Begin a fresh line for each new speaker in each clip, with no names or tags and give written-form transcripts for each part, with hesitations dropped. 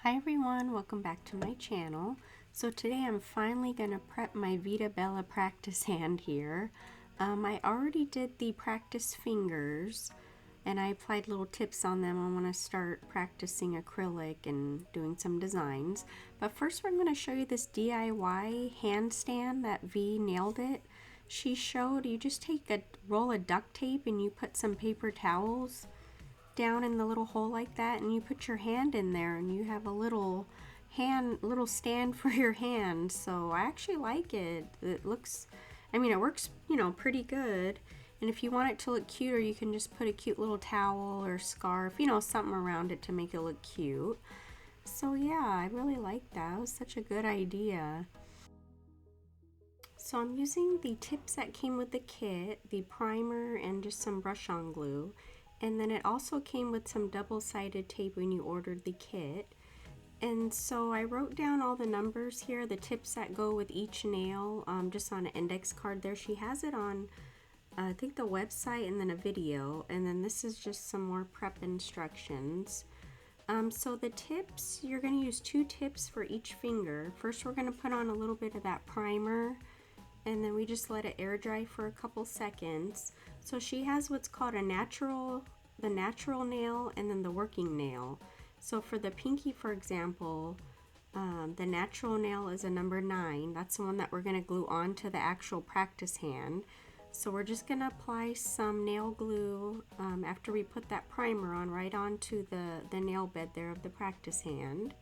Hi everyone, welcome back to my channel. So today I'm finally going to prep my Veeda Bella practice hand here. I already did the practice fingers and I applied little tips on them. I want to start practicing acrylic and doing some designs. But first I'm going to show you this DIY handstand that V nailed it. She showed you just take a roll of duct tape and you put some paper towels down in the little hole like that, and you put your hand in there and you have a little stand for your hand. So I actually like it. It looks, it works, pretty good. And if you want it to look cuter, you can just put a cute little towel or scarf, something around it to make it look cute. So yeah, I really like that. It was such a good idea. So I'm using the tips that came with the kit, the primer and just some brush-on glue. And then it also came with some double-sided tape when you ordered the kit. And so I wrote down all the numbers here, the tips that go with each nail, just on an index card there. She has it on, I think, the website and then a video. And then this is just some more prep instructions. So the tips, you're going to use 2 tips for each finger. First we're going to put on a little bit of that primer, and then we just let it air dry for a couple seconds. So she has what's called the natural nail and then the working nail. So for the pinky, for example, the natural nail is a number 9. That's the one that we're going to glue onto the actual practice hand. So we're just going to apply some nail glue after we put that primer on, right onto the nail bed there of the practice hand.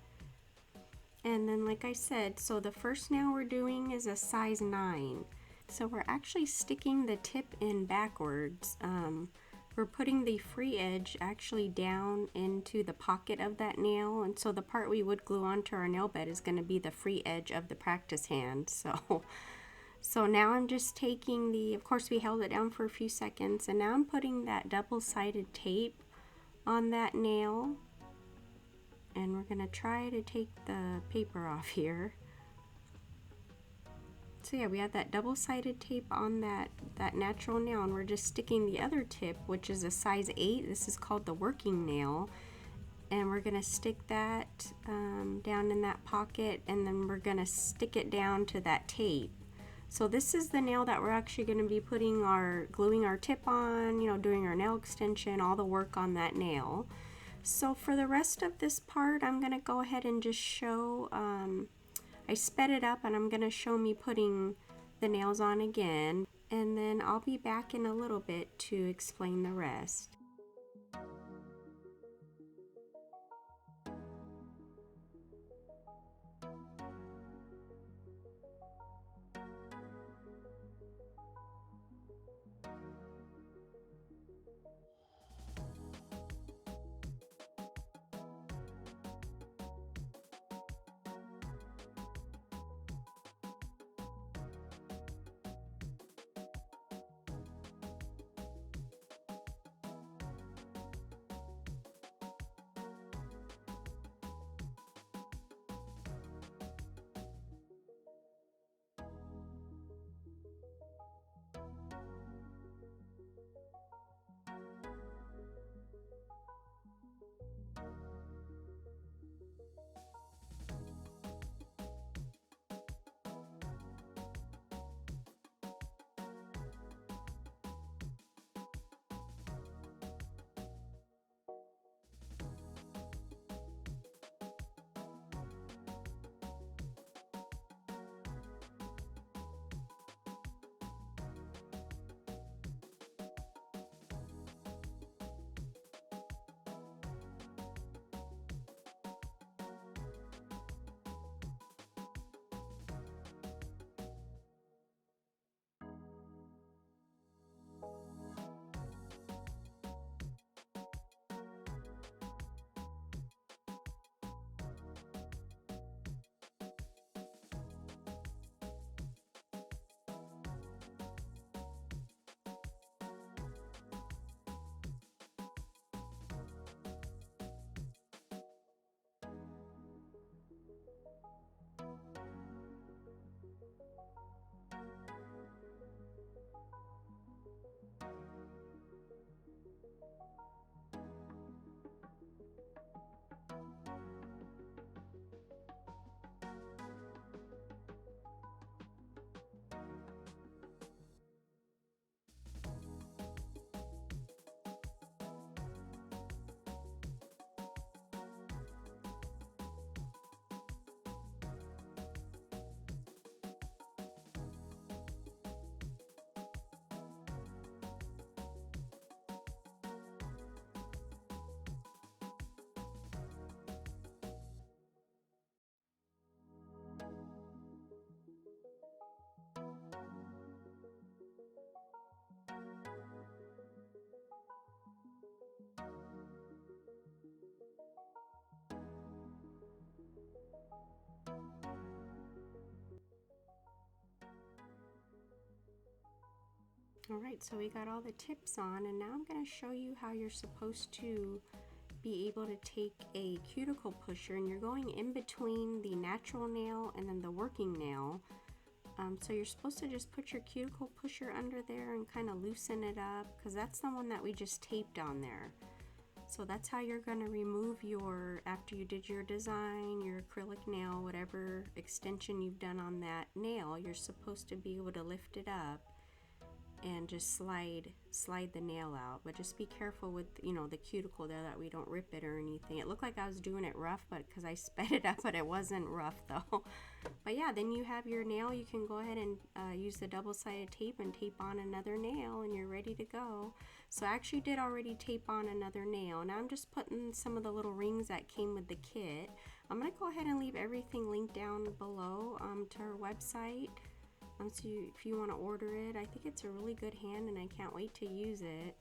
And then, like I said, so the first nail we're doing is a size 9. So we're actually sticking the tip in backwards. We're putting the free edge actually down into the pocket of that nail, and so the part we would glue onto our nail bed is going to be the free edge of the practice hand. So now I'm just taking of course we held it down for a few seconds, and now I'm putting that double-sided tape on that nail. And we're going to try to take the paper off here. So yeah, we have that double-sided tape on that natural nail, and we're just sticking the other tip, which is a size 8. This is called the working nail. And we're going to stick that down in that pocket, and then we're going to stick it down to that tape. So this is the nail that we're actually going to be gluing our tip on, doing our nail extension, all the work on that nail. So for the rest of this part, I'm going to go ahead and just show, I sped it up and I'm going to show me putting the nails on again, and then I'll be back in a little bit to explain the rest. Alright, so we got all the tips on, and now I'm going to show you how you're supposed to be able to take a cuticle pusher, and you're going in between the natural nail and then the working nail. So you're supposed to just put your cuticle pusher under there and kind of loosen it up, because that's the one that we just taped on there. So that's how you're going to remove your, after you did your design, your acrylic nail, whatever extension you've done on that nail, you're supposed to be able to lift it up and just slide the nail out. But just be careful with, you know, the cuticle there, that we don't rip it or anything. It looked like I was doing it rough, but because I sped it up, but it wasn't rough though. But yeah, then you have your nail. You can go ahead and use the double-sided tape and tape on another nail, and you're ready to go. So I actually did already tape on another nail. Now I'm just putting some of the little rings that came with the kit. I'm gonna go ahead and leave everything linked down below to her website. So if you want to order it, I think it's a really good hand, and I can't wait to use it.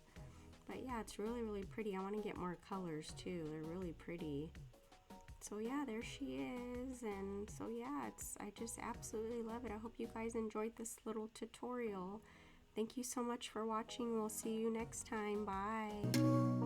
But yeah, it's really, really pretty. I want to get more colors too. They're really pretty. So yeah, there she is. And so yeah, I just absolutely love it. I hope you guys enjoyed this little tutorial. Thank you so much for watching. We'll see you next time. Bye.